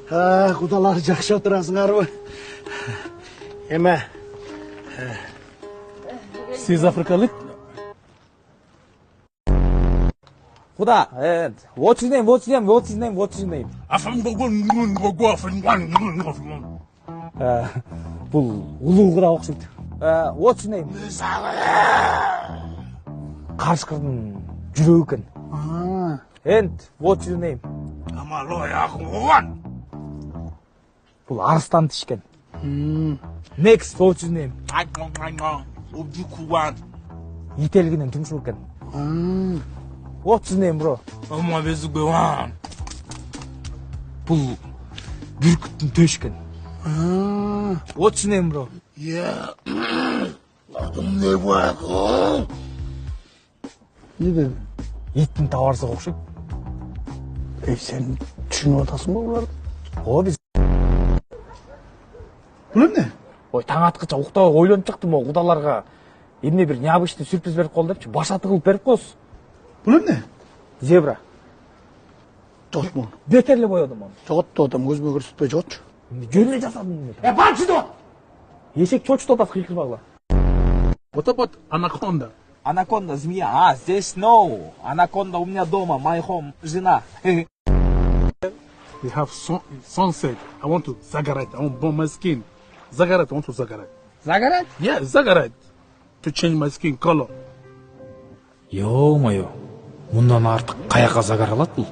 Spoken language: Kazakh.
Құдалар жақсы отырасыңар ғой. Еме. Сіз африкалық? Куда? What's his name? What's his name? What's his name? What's his name? Бұл улуу қыра оқшайды. What's his name? Қашқырдың жүрегі екен. And what's your name? Бұл арыстан тишкен. Next, what's your name? Ителгінен түмшіл екен. What's his name, bro? Бұл бүркіттің төшкен. What's his name, bro? Не деді? Иттің таварсығы оқшайды. Сен түсініп отасың ба оларды? Біз... Бұл не? Ой, таң атқыча ұқтауға ойланып шықтым о құдаларға. Емне бір необычный сюрприз беріп қолды депші. Башаты қылып беріп қос. Бұл не? Зебра. Жоғыт мұны. Бетерлі бойадым оны. Жоғытты отам, өзіме көрсетпей жоғытшы. Жөніне жасадым. Баншыды от! Есек чочты отасы қиқыз бағла. What about anaconda? Анаконда, змея. Здесь no. Анаконда у меня дома, my home, жена. We have sunset. I want to Zagarite. I want to burn my skin. Zagarite, I want to Zagarite. Загорать? Yeah, Zagarite. To change my skin color. Ё-моё. Мұндан артық қаяққа загар алады бұл?